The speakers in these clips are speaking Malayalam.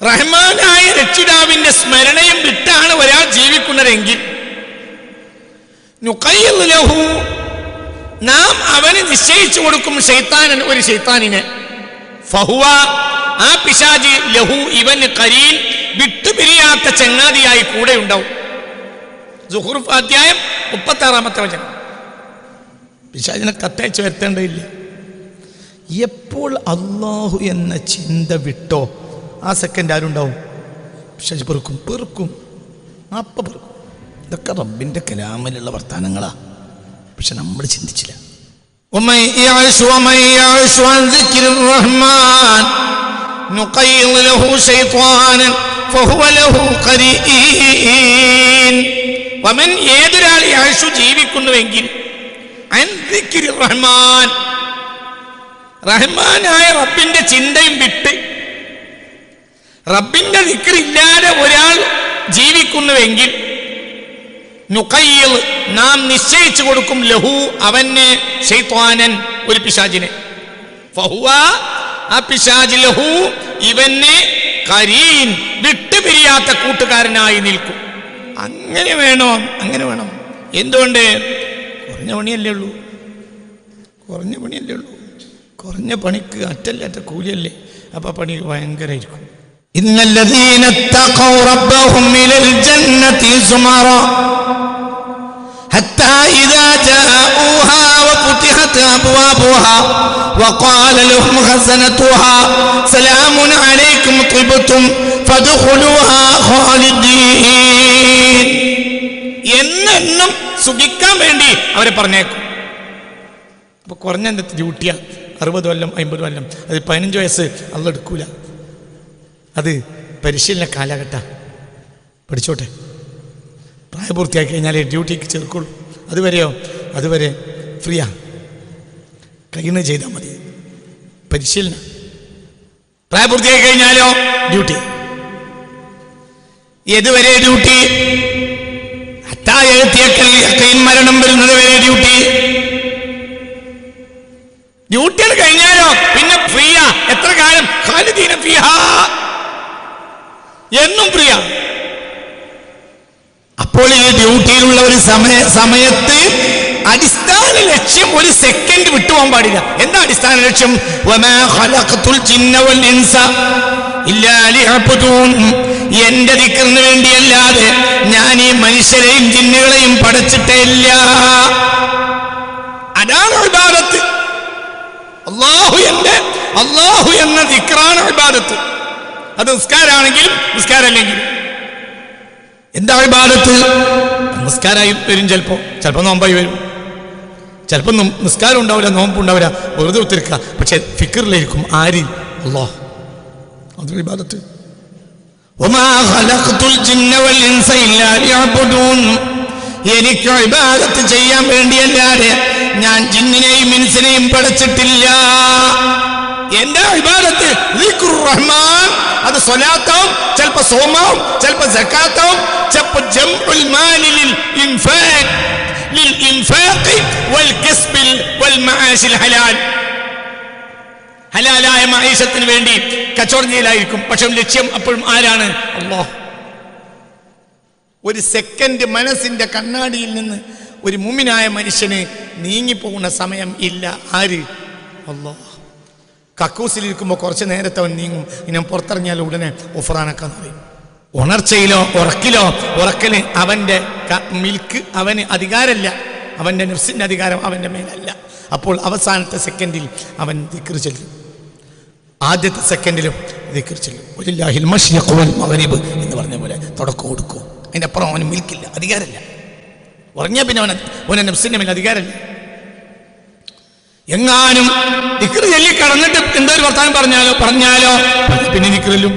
റഹ്മാനായ രക്ഷിതാവിന്റെ സ്മരണയും വിട്ടാണ് ഒരാൾ ജീവിക്കുന്നതെങ്കിൽ നുഖയ്യിദ് ലഹു, നാം അവന് നിശ്ചയിച്ചു കൊടുക്കും ശൈത്താനൻ, ഒരു ശൈത്താനിനെ. ഫഹുവ, ആ പിശാചി, ലഹു ഇവന് ഖരീൻ, വിട്ടുപിരിയാത്ത ചങ്ങാതിയായി കൂടെ ഉണ്ടാവും. സുഹ്റൂഫ് അധ്യായം 36-ാമത്തെ വചനം. പിശാചിനെ കത്തയച്ച് വരുത്തേണ്ടതില്ല. എപ്പോൾ അള്ളാഹു എന്ന ചിന്ത വിട്ടോ ആ സെക്കൻഡ് ആരുണ്ടാവും? പിശാച് പെറുക്കും. അപ്പം പെറുക്കും. ഇതൊക്കെ റബ്ബിന്റെ കലാമിലുള്ള വർത്താനങ്ങളാ, പക്ഷെ നമ്മൾ ചിന്തിച്ചില്ല. ഏതൊരാൾ യഅ്ശു ജീവിക്കുന്നുവെങ്കിൽ റഹ്മാൻ, റഹ്മാനായ റബ്ബിന്റെ ചിന്തയും വിട്ട് റബ്ബിന്റെ ദിക്റില്ലാതെ ഒരാൾ ജീവിക്കുന്നുവെങ്കിൽ നുഖയ്യിദ്, നാം നിശ്ചയിച്ചു കൊടുക്കും ലഹു അവന് ശൈത്വാനൻ, ഒരു പിശാചിനെ. ഫഹുവ, ആ പിശാച്, ലഹു ഇവന് ഖരീൻ, വിട്ടുപിരിയാത്ത കൂട്ടുകാരനായി നിൽക്കും. അങ്ങനെ വേണം. എന്തുകൊണ്ട്? കുറഞ്ഞ പണിയല്ലേ ഉള്ളൂ. കുറഞ്ഞ പണിക്ക് അറ്റല്ലാത്ത കൂലിയല്ലേ. അപ്പൊ പണി ഭയങ്കരമായിരിക്കും. ഇന്നല്ലദീന തഖൗ റബ്ബഹും ഇലൽ ജന്നതി സുമറാ ഹത്താ ഇദാ ജാഊഹാ വഫുതിഹത് അബ്വാബുഹാ വഖാല ലഹും ഖസനതുഹാ സലാമുൻ അലൈക്കും തിബ്തും ഫദ്ഖുലൂഹാ ഖാലിദീൻ. എന്നും സുഖിക്കാൻ വേണ്ടി അവരെ പറഞ്ഞേക്കും. അപ്പൊ കുറഞ്ഞ ഡ്യൂട്ടിയാ 60 കൊല്ലം 50 കൊല്ലം, അത് 15 വയസ്സ് അള്ള എടുക്കൂല. അത് പരിശീലന കാലഘട്ട, പഠിച്ചോട്ടെ. പ്രായപൂർത്തിയാക്കി കഴിഞ്ഞാലേ ഡ്യൂട്ടിക്ക് ചേർക്കുള്ളൂ. അതുവരെ ഫ്രീയാ, കഴിയുന്നത് ചെയ്താൽ മതി. പരിശീലനം. പ്രായപൂർത്തിയാക്കി കഴിഞ്ഞാലോ ഡ്യൂട്ടി. ഏതുവരെ ഡ്യൂട്ടി? മരണം വരുന്നത് വരെ ഡ്യൂട്ടി. ഡ്യൂട്ടികൾ കഴിഞ്ഞാലോ പിന്നെ ഫ്രീയാ. എത്ര കാലം? ഖാലിദീന ഫീഹാ, എന്നും ഫ്രീയാ. അപ്പോൾ ഈ ഡ്യൂട്ടിയിലുള്ള ഒരു സമയത്ത് അടിസ്ഥാന ലക്ഷ്യം ഒരു സെക്കൻഡ് വിട്ടുപോകാൻ പാടില്ല. എന്താ അടിസ്ഥാന ലക്ഷ്യം? വമാ ഖലഖതുൽ ജിന്ന വൽ ഇൻസ ഇല്ലാ ലിയഅ്ബുദൂൻ. എന്റെ ദിക്റിന് വേണ്ടിയല്ലാതെ ഞാൻ ഈ മനുഷ്യരെയും ജിന്നുകളെയും പടച്ചിട്ടേ ഇല്ല. അതാണ് ഇബാദത്ത്. അല്ലാഹു എന്ന ദിക്റാണ് ഇബാദത്ത്. അത് നിസ്കാരാണെങ്കിലും നിസ്കാരമല്ലെങ്കിലും. എന്താ ഇബാദത്ത്? നിസ്കാരമായി വരും, ചിലപ്പോൾ നോമ്പായി വരും, ചിലപ്പോൾ നിസ്കാരം ഉണ്ടാവില്ല, നോമ്പുണ്ടാവില്ല, വെറുതെ ഒത്തിരിക്കുക. പക്ഷെ ഫിക്റിലായിരിക്കും ആര്? അല്ലാഹ്. അതൊരു ഇബാദത്ത്. വമാ ഖലഖതുൽ ജിന്ന വൽ ഇൻസ ഇല്ലാ ലിയഅ്ബുദൂൻ. എനിക്ക് ഇബാദത്ത് ചെയ്യാൻ വേണ്ടിയല്ലാതെ ഞാൻ ജിന്നിനെയും ഇൻസിനെയും പടച്ചിട്ടില്ല. എന്റെ ഇബാദത്ത് ദിക്റുർ റഹ്മാൻ. അത് സ്വലാത്താവും, ചിലപ്പോൾ സോമാവും, ചിലപ്പോൾ സക്കാത്താവും, ചിലപ്പോൾ ജംഉൽ മാലി ലിൽ ഇൻഫാഖ് വൽ കസ്ബ് വൽ മആശിൽ ഹലാൽ. ഹലാലായ മഈശത്തിന് വേണ്ടി കച്ചവടം ചെയ്യലായിരിക്കും. പക്ഷെ ലക്ഷ്യം അപ്പോഴും ആരാണ്? അല്ലാഹ്. ഒരു സെക്കൻഡ് മനസ്സിന്റെ കണ്ണാടിയിൽ നിന്ന് ഒരു മുഅ്മിനായ മനുഷ്യന് നീങ്ങിപ്പോകുന്ന സമയം ഇല്ല. ആര്? അല്ലാഹ്. കക്കൂസിലിരിക്കുമ്പോൾ കുറച്ച് നേരത്തെ അവൻ നീങ്ങും. ഇനി പുറത്തിറങ്ങിയാൽ ഉടനെ ഉഫ്രാനൊക്കെ പറയും. ഉണർച്ചയിലോ ഉറക്കല് അവന്റെ മിൽക്ക് അവന് അധികാരമല്ല. അവന്റെ നഫ്സിന്റെ അധികാരം അവന്റെ മേലല്ല. അപ്പോൾ അവസാനത്തെ സെക്കൻഡിൽ അവൻ ദിക്ർ ചൊല്ലും, ആദ്യത്തെ സെക്കൻഡിലും ദിക്ർ ചൊല്ലും. വലില്ലാഹിൽ മശ്രിഖ് വൽ മഗ്രിബ് എന്ന് പറഞ്ഞ പോലെ തുടക്കം കൊടുക്കും. അതിൻ്റെ അപ്പുറം അവന് മിൽക്കില്ല, അധികാരമില്ല. ഉറങ്ങിയാൽ പിന്നെ അവനെ നഫ്സിന്റെ മേൽ അധികാരമില്ല. എങ്ങാനും ദിക്ർ ചൊല്ലി കടന്നിട്ട് എന്തോ ഒരു വർത്താനം പറഞ്ഞാലോ പിന്നെ ദിക്റിലും.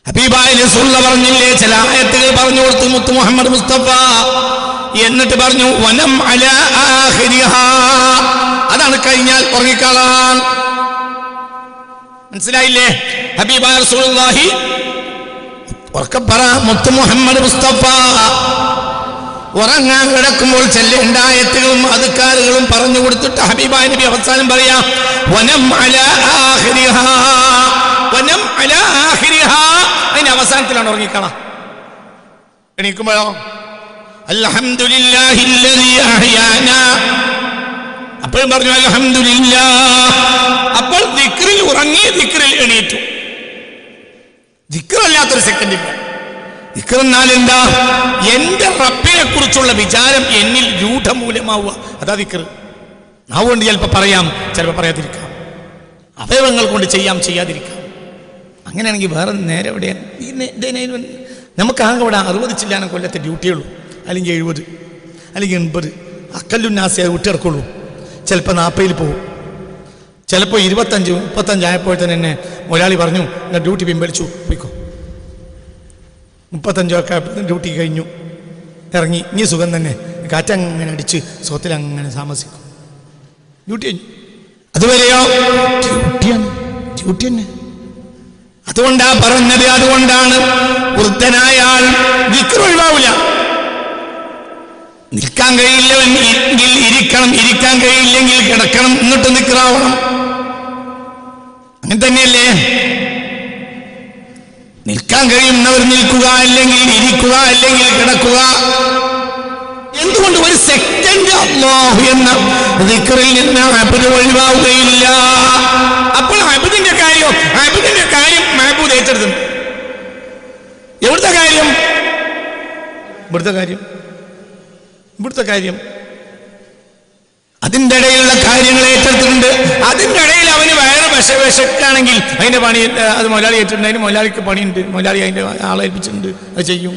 ഹബീബായ റസൂലുള്ളാഹി പറഞ്ഞില്ലേ, ചില ആയത്തുകൾ പറഞ്ഞു കൊടുത്തു മുത്ത് മുഹമ്മദ് മുസ്തഫ. എന്നിട്ട് പറഞ്ഞു വനം അലാ ആഖിരിഹാ, അതാണ് കഴിഞ്ഞാൽ ഉറങ്ങിക്കളാൻ. മനസ്സിലായില്ലേ? ഹബീബായ റസൂലുള്ളാഹി ഉറക്കപ്പറ മുത്ത് മുഹമ്മദ് മുസ്തഫ ഉറങ്ങാൻ കിടക്കുമ്പോൾ ചെല്ലേണ്ട ആയത്തുകളും അദ്കാറുകളും പറഞ്ഞു കൊടുത്തിട്ട് ഹബീബായ നബി അവസാനം പറയാ വനം അലാ ആഖിരിഹാ, വൻ അവസാനത്തിലാണ് ഉറങ്ങിക്കളാം. എണീക്കുമ്പോഴോ അൽഹംദുലില്ലാഹില്ലദീ അഹ്യാനാ, അപ്പോഴും പറഞ്ഞു അൽഹംദുലില്ലാഹ്. അപ്പോൾ ദിക്റിൽ ഉറങ്ങി, ദിക്റിൽ എണീറ്റു. ദിക്റല്ലാത്തൊരു സെക്കൻഡ് ഇല്ല. ദിക്ർ എന്നാൽ എന്താ? എന്റെ റബ്ബിനെ കുറിച്ചുള്ള വിചാരം എന്നിൽ രൂഢമൂലമാവുക, അതാ ദിക്ർ. നാവുകൊണ്ട് ചിലപ്പോൾ പറയാം, ചിലപ്പോൾ പറയാതിരിക്കാം. അവയവങ്ങൾ കൊണ്ട് ചെയ്യാം, ചെയ്യാതിരിക്കാം. അങ്ങനെയാണെങ്കിൽ വേറെ നേരെ എവിടെയാണ്? നമുക്ക് ആകെ ഇവിടെ 60 ചില്ലാനം കൊല്ലത്തെ ഡ്യൂട്ടിയുള്ളൂ, അല്ലെങ്കിൽ 70, അല്ലെങ്കിൽ 80. അക്കല്ലുന്നാസെ വിട്ടിറക്കുള്ളൂ. ചിലപ്പോൾ 40 പോകും, ചിലപ്പോൾ 25, 35 ആയപ്പോഴത്തേന് എന്നെ ഒരാളി പറഞ്ഞു, ഞാൻ ഡ്യൂട്ടി പിൻവലിച്ചു, പോയിക്കോ. 35 ഡ്യൂട്ടി കഴിഞ്ഞു, ഇറങ്ങി. ഇനി സുഖം തന്നെ, കാറ്റങ്ങനെ അടിച്ച് സുഖത്തിലങ്ങനെ താമസിക്കും. ഡ്യൂട്ടി കഴിഞ്ഞു. അതുവരെയോ ഡ്യൂട്ടി തന്നെ. അതുകൊണ്ടാ പറഞ്ഞത്, അതുകൊണ്ടാണ് വൃദ്ധനായ ആൾ ദിക്ർ ഒഴിവാവില്ല. നിൽക്കാൻ കഴിയില്ലെങ്കിൽ ഇരിക്കണം, ഇരിക്കാൻ കഴിയില്ലെങ്കിൽ കിടക്കണം, എന്നിട്ട് ദിക്റാവണം. അങ്ങനെ തന്നെയല്ലേ? നിൽക്കാൻ കഴിയുന്നവർ നിൽക്കുക, അല്ലെങ്കിൽ ഇരിക്കുക, അല്ലെങ്കിൽ കിടക്കുക. എന്തുകൊണ്ട് ഒരു സെക്കൻഡ് അല്ലാഹു എന്ന ദിക്റിൽ നിന്ന് അബ്ദ് ഒഴിവാവുകയില്ല? അപ്പോൾ അബ്ദിന്റെ കാര്യം മഅബൂദ് ഏറ്റെടുത്തു. എവിടുത്തെ കാര്യം? ഇവിടുത്തെ കാര്യം അതിൻ്റെ ഇടയിലുള്ള കാര്യങ്ങൾ ഏറ്റെടുത്തിട്ടുണ്ട്. അതിൻ്റെ ഇടയിൽ അവന് വയറ് വിശക്കാണെങ്കിൽ അതിൻ്റെ പണി അത് മുതലാളി ഏറ്റിട്ടുണ്ട്. അതിന് മുതലാളിക്ക് പണിയുണ്ട്, മുതലാളി അതിൻ്റെ ആളെ ഏൽപ്പിച്ചിട്ടുണ്ട്, അത് ചെയ്യും.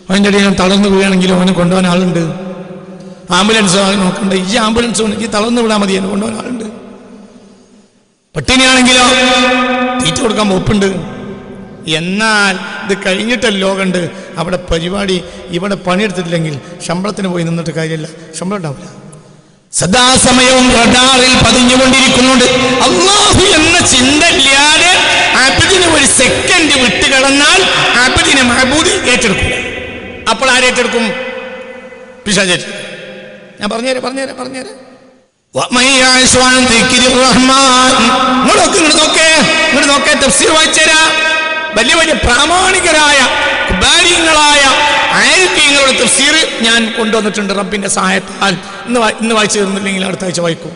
അതിൻ്റെ ഇടയിൽ തളർന്നു വീഴുകയാണെങ്കിലും അവനെ കൊണ്ടുപോകാൻ ആളുണ്ട്. ആംബുലൻസ് നോക്കണ്ട, ഈ ആംബുലൻസ് ഈ തളർന്നു വിടാൻ മതി, എന്നെ കൊണ്ടുപോകാൻ ആളുണ്ട്. പട്ടിണിയാണെങ്കിലോ തീറ്റ കൊടുക്കാൻ ഒപ്പുണ്ട്. എന്നാൽ ഇത് കഴിഞ്ഞിട്ടല്ല ലോകമുണ്ട്. അവിടെ പരിപാടി, ഇവിടെ പണിയെടുത്തിട്ടില്ലെങ്കിൽ ശമ്പളത്തിന് പോയി നിന്നിട്ട് കാര്യമില്ല, ശമ്പളം ഉണ്ടാവില്ല. സദാസമയവും റഡാറിൽ പതിഞ്ഞുകൊണ്ടിരിക്കുന്നുണ്ട്. അല്ലാഹു എന്ന ചിന്ത ഇല്ലാതെ അബ്ദിനെ ഒരു സെക്കൻഡ് വിട്ട് കിടന്നാൽ അബ്ദിനെ മഅബൂദ് ഏറ്റെടുക്കും. അപ്പോൾ ആരേറ്റെടുക്കും? പിശാച്. ഞാൻ പറഞ്ഞുതരാം. ഇങ്ങോട്ട് തഫ്സീർ വായിച്ചുതരാ. വലിയ വലിയ പ്രാമാണികരായ കുബാരികളായ ആയത്തുകളുടെ തഫ്സീർ ഞാൻ കൊണ്ടുവന്നിട്ടുണ്ട് റബ്ബിന്റെ സഹായത്താൽ. ഇന്ന് വായിച്ചു തരുന്നില്ലെങ്കിൽ അടുത്ത ആഴ്ച വായിക്കും.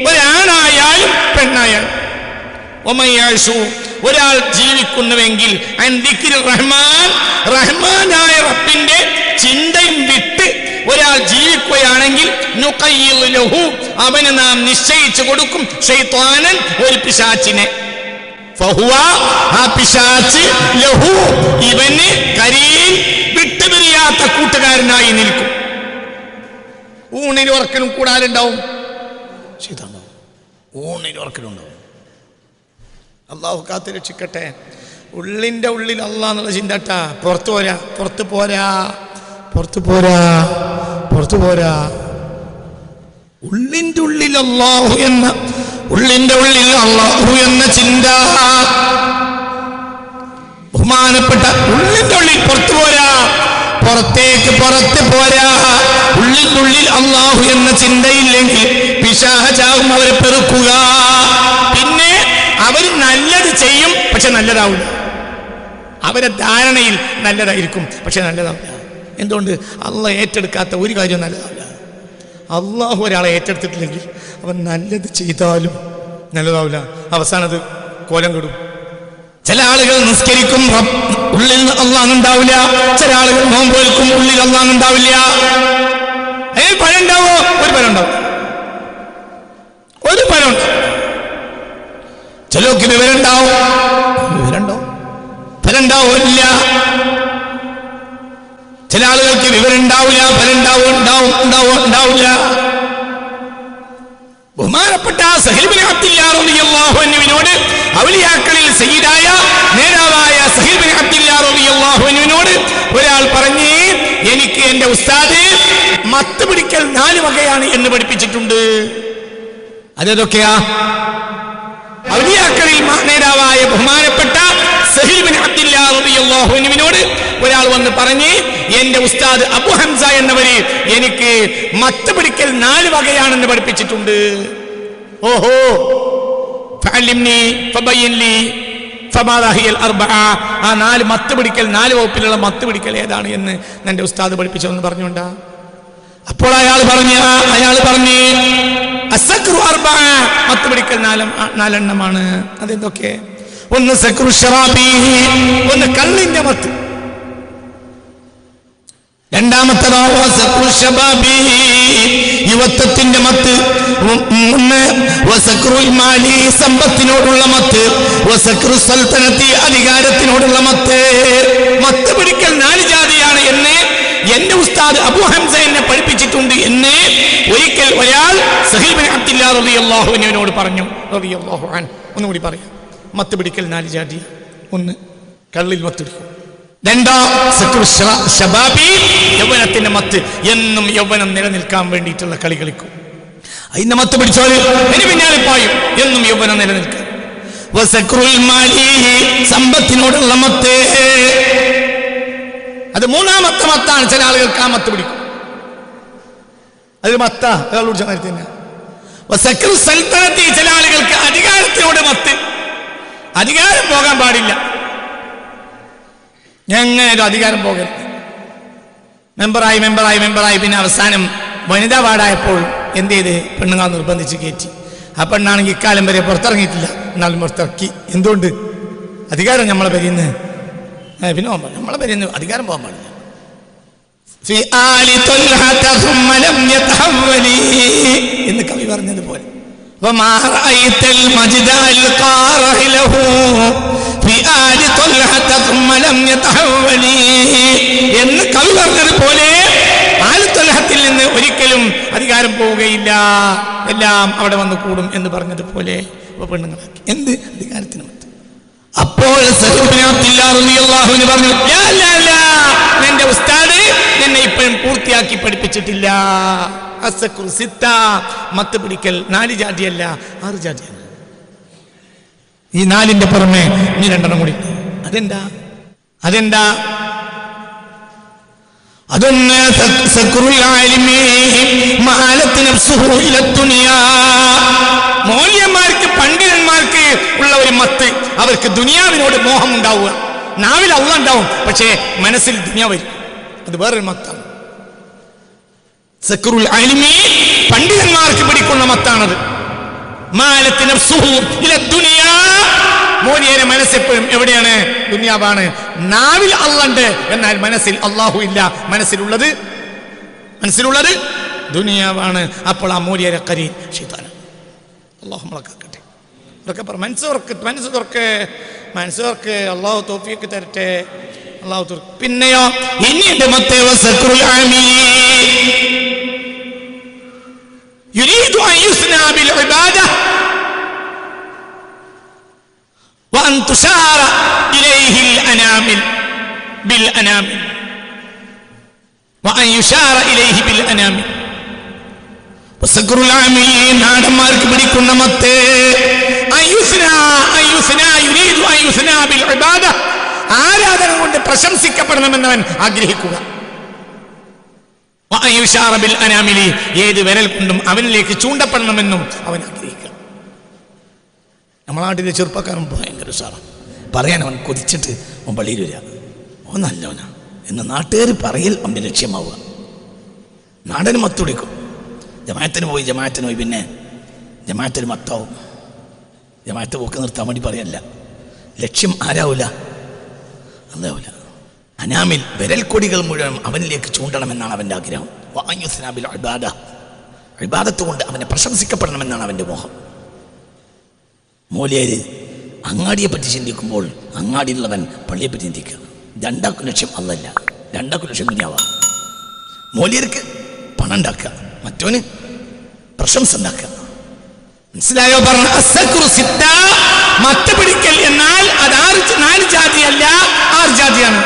ഒരാണായാലും പെണ്ണായാലും ഒരാൾ ജീവിക്കുന്നുവെങ്കിൽ റഹ്മാനായ റബ്ബിന്റെ ചിന്തയും വിട്ട് ഒരാൾ ജീവിക്കുകയാണെങ്കിൽ അവന് നാം നിശ്ചയിച്ചു കൊടുക്കും ശൈത്വാനൻ, ഒരു പിശാചിനെ. ഇവന് കരീൻ, വിട്ടുപിരിയാത്ത കൂട്ടുകാരനായി നിൽക്കും. ഊണിനും ഉറക്കലും കൂടാലുണ്ടാവും, ഊണിനും ഉറക്കലുണ്ടാവും. അള്ളാഹു കാത്ത് രക്ഷിക്കട്ടെ. ഉള്ളിൻ്റെ ഉള്ളിൽ അള്ളാഹ് എന്നുള്ള ചിന്തട്ടാ. പുറത്തു പോരാ. ഉള്ളിൻ്റെ ഉള്ളിൽ അള്ളാഹു എന്ന ചിന്ത. ബഹുമാനപ്പെട്ട ഉള്ളിൻ്റെ ഉള്ളിൽ പുറത്തു പോരാ. ഉള്ളിൻ്റെ ഉള്ളിൽ അള്ളാഹു എന്ന ചിന്തയില്ലെങ്കിൽ പിശാചാകും അവരെ പെറുക്കുക. പിന്നെ അവർ നല്ലത് ചെയ്യും, പക്ഷെ നല്ലതാവില്ല. അവരെ ധാരണയിൽ നല്ലതായിരിക്കും, പക്ഷെ നല്ലതാവില്ല. എന്തുകൊണ്ട്? അള്ളാഹ് ഏറ്റെടുക്കാത്ത ഒരു കാര്യം നല്ലതാവില്ല. അള്ളാഹു ഒരാളെ ഏറ്റെടുത്തിട്ടില്ലെങ്കിൽ അവൻ നല്ലത് ചെയ്താലും നല്ലതാവില്ല, അവസാനത് കോലം കെടും. ചില ആളുകൾ നിസ്കരിക്കും, ഉള്ളിൽ അള്ളാഹ് ഉണ്ടാവില്ല. ചില ആളുകൾ നോമ്പ് വെക്കും, ഉള്ളിൽ അള്ളാഹ് ഉണ്ടാവില്ല. ഫലം ഉണ്ടാവോ? ഒരു ഫലം ഉണ്ടാവും. ചിലർക്ക് വിവരം ഉണ്ടാവും, ഫലം ഉണ്ടാവില്ല. ചില ആളുകൾക്ക് വിവരം ഉണ്ടാവില്ല, ഫലം ഉണ്ടാവില്ല. ബഹുമാനപ്പെട്ട സഹീൽ ബിൻ അബ്ദില്ലാഹ് റളിയല്ലാഹു അൻഹുവിനോട് ഔലിയാക്കളിൽ സയ്യിദായ നേതാവായ സഹീൽ ബിൻ അബ്ദില്ലാഹ് റളിയല്ലാഹു അൻഹുവിനോട് ഒരാൾ പറഞ്ഞു, എനിക്ക് എന്റെ ഉസ്താദ് മത്ത് പിടിക്കൽ 4 വകയാണ് എന്ന് പഠിപ്പിച്ചിട്ടുണ്ട്. അതേതൊക്കെയാ? ഔലിയാക്കളിൽ നേതാവായ ബഹുമാനപ്പെട്ട സഹീൽ ബിൻ അബ്ദുല്ലാഹ് റളിയല്ലാഹു അൻഹുവിനോട് ഒരാൾ വന്ന് പറഞ്ഞ്, എന്റെ ഉസ്താദ് അബു ഹംസ എന്നവര് എനിക്ക് മത്ത് പിടിക്കൽ 4 വകയാണെന്ന് പഠിപ്പിച്ചിട്ടുണ്ട്. ഓഹോ, ഫഅലിംനി ഫബയ്യിൻ ലി ഫമാദാ ഹിയൽ അർബഅ. ആ 4 മത്ത് പിടിക്കൽ, 4 വകുപ്പിലുള്ള മത്ത് പിടിക്കൽ ഏതാണ് എന്ന് എന്റെ ഉസ്താദ് പഠിപ്പിച്ചതെന്ന് പറഞ്ഞുകൊണ്ടാ. അപ്പോൾ അയാൾ പറഞ്ഞു അസ്സക്രു അർബഅ, മത്ത് പിടിക്കൽ 4 എണ്ണമാണ്. അതെന്തൊക്കെ? ഒന്ന് സക്രു ശറാബി, ഒന്ന് കള്ളിന്റെ മത്ത്. രണ്ടാമത്തേതോ സക്രു ശബാബി, യുവത്വത്തിന്റെ മത്ത്. ഒന്ന് വസക്രുൽ മാലി, സമ്പത്തിനോടുള്ള മത്ത്. വസക്രു സൽത്തനത്തി, അധികാരത്തിനോടുള്ള മത്ത്. മത്ത് പിടിക്കൽ 4 ജാതിയാണ് എന്ന് എന്റെ ഉസ്താദ് അബു ഹംസ എന്നെ പഠിപ്പിച്ചിട്ടുണ്ട് എന്ന് ഒരിക്കൽ ഒരാൾ സഹീൽ ബിൻ അബ്ദുല്ലാഹ് റളിയല്ലാഹു അൻഹുവിനോട് പറഞ്ഞു. റളിയല്ലാഹു അൻഹു. ഒന്നുകൂടി പറയാം. മത്ത് പിടിക്കൽ 4 ജാതി. ഒന്ന് കള്ളിൽ മത്ത് പിടിക്കും. 2 സക്രു ശബാബി, യൗവനത്തിന്റെ മത്ത്. എന്നും യൗവനം നിലനിൽക്കാൻ വേണ്ടിയിട്ടുള്ള കളി കളിക്കും. അതിന്റെ മത്ത് പിടിച്ചോര് ഇനി പിന്നാലെ പായും. എന്നും യൗവനം നിലനിൽക്കാൻ. വസക്രുൽ മാലി, സമ്പത്തിനോടുള്ള മത്ത്. അത് 3ാമത്തെ മത്താണ്. ചില ആളുകൾക്ക് ആ മത്ത് പിടിക്കും. അത് മത്ത തന്നെ. വസക്രു സൽത്തനത്തി, ചില ആളുകൾക്ക് അധികാരത്തിനോട് മത്ത്. അധികാരം പോകാൻ പാടില്ല. എങ്ങനെയൊരു അധികാരം പോകരുത്. മെമ്പറായി പിന്നെ അവസാനം വനിതാ വാർഡായപ്പോൾ എന്ത് ചെയ്ത്? പെണ്ണുങ്ങൾ നിർബന്ധിച്ച് കയറ്റി. ആ പെണ്ണാണെങ്കിൽ ഇക്കാലം വരെ പുറത്തിറങ്ങിയിട്ടില്ല. എന്നാലും പുറത്തിറക്കി. എന്തുകൊണ്ട്? അധികാരം നമ്മളെ പെരിയുന്ന പിന്നെ നമ്മളെ പെരിയുന്ന അധികാരം പോകാൻ പാടില്ല. എന്ന് കവി പറഞ്ഞതുപോലെ എന്ന് കവി പറഞ്ഞതുപോലെ ആലുത്തൊലഹത്തിൽ നിന്ന് ഒരിക്കലും അധികാരം പോവുകയില്ല, എല്ലാം അവിടെ വന്ന് കൂടും എന്ന് പറഞ്ഞതുപോലെ പെണ്ണുങ്ങളാക്കി. എന്ത് അധികാരത്തിന് മത്ത്? അപ്പോൾ പറഞ്ഞു, എന്റെ ഉസ്താദ് എന്നെ ഇപ്പോഴും പൂർത്തിയാക്കി പഠിപ്പിച്ചിട്ടില്ല. മത്ത് പിടിക്കൽ 4 ജാതിയല്ല, 6 ജാതിയാണ്. ഈ 4ന്റെ പുറമെ ഇനി 2 കൂടി. അതെന്താ? അതൊന്ന് മൗല്യന്മാർക്ക്, പണ്ഡിതന്മാർക്ക് ഉള്ള ഒരു മത്ത്. അവർക്ക് ദുനിയാവിനോട് മോഹം ഉണ്ടാവുക. നാവിൽ അള്ളാഹ് ഉണ്ടാവും, പക്ഷേ മനസ്സിൽ ദുനിയാവ്. അത് വേറൊരു മത്താണ്. സക്രുൽ അലിമി, പണ്ഡിതന്മാർക്ക് പിടിക്കുന്ന മത്താണത്. മോനിയുടെ മനസ്സെപ്പോഴും എവിടെയാണ്? ദുനിയാവാണ്. നാവിൽ അള്ളാഹ്, എന്നാൽ മനസ്സിൽ അള്ളാഹു ഇല്ല. മനസ്സിലുള്ളത് ദുനിയാവാണ്. അപ്പോൾ ആ മോനിയുടെ കരീൻ ശൈത്താനാണ്. അള്ളാഹു നമ്മളെ മനസ്സ് തുറക്ക്. അള്ളാഹു തൗഫീഖ് തരട്ടെ. അള്ളാഹു തുറക്ക്. പിന്നെയോ ഇനിയുണ്ട് മത്തേ സക്രുൽ ആമി, യുരീദു അൻ യുസ്നാ ബിൽ ഇബാദ വഅൻ തുശാറ ഇലൈഹി അനാമിൽ ബിൽ അനാമിൽ വഅൻ യുശാറ ഇലൈഹി ബിൽ അനാമിൽ. സക്രുൽ ആമി, നാടന്മാർക്ക് പിടിക്കുന്ന മത്ത്. ആരാധന കൊണ്ട് പ്രശംസിക്കപ്പെടണമെന്നവൻ ആഗ്രഹിക്കുക. ഏത് വിരൽ കൊണ്ടും അവനിലേക്ക് ചൂണ്ടപ്പെടണമെന്നും അവൻ ആഗ്രഹിക്കുക. നമ്മുടെ നാട്ടിലെ ചെറുപ്പക്കാരൻ ഭയങ്കര ഉഷാറാണ്. പറയാൻ അവൻ കൊതിച്ചിട്ട് അവൻ പള്ളിയിൽ വരിക. ഓ നല്ലവനാ എന്ന് നാട്ടുകാർ പറയൽ അവൻ്റെ ലക്ഷ്യമാവുക. നാടന് മത്തുടിക്കും. ജമാഅത്തിന് പോയി പിന്നെ ജമാഅത്തിന് മത്താവും. ജമാഅത്ത് പോക്ക് നിർത്താൻ വേണ്ടി പറയല്ല. ലക്ഷ്യം ആരാവില്ല? അല്ലാവില്ല. അനാമിൽ വിരൽക്കൊടികൾ മുഴുവൻ അവനിലേക്ക് ചൂണ്ടണമെന്നാണ് അവൻ്റെ ആഗ്രഹം. ഇബാദത്ത് കൊണ്ട് അവനെ പ്രശംസിക്കപ്പെടണമെന്നാണ് അവൻ്റെ മോഹം. മൂല്യര് അങ്ങാടിയെ പറ്റി ചിന്തിക്കുമ്പോൾ അങ്ങാടിയിലുള്ളവൻ പള്ളിയെ പറ്റി ചിന്തിക്കുക. 2 ലക്ഷ്യം അല്ലല്ല, 2 ലക്ഷ്യം ദുനിയാവാ. മൂല്യർക്ക് പണം ഉണ്ടാക്കുക, മറ്റോന് പ്രശംസ ഉണ്ടാക്കുക. മനസ്സിലായോ? പറഞ്ഞു മത്ത് പിടിക്കൽ എന്നാൽ അത് 4 ജാതിയല്ല, 6 ജാതിയാണ്.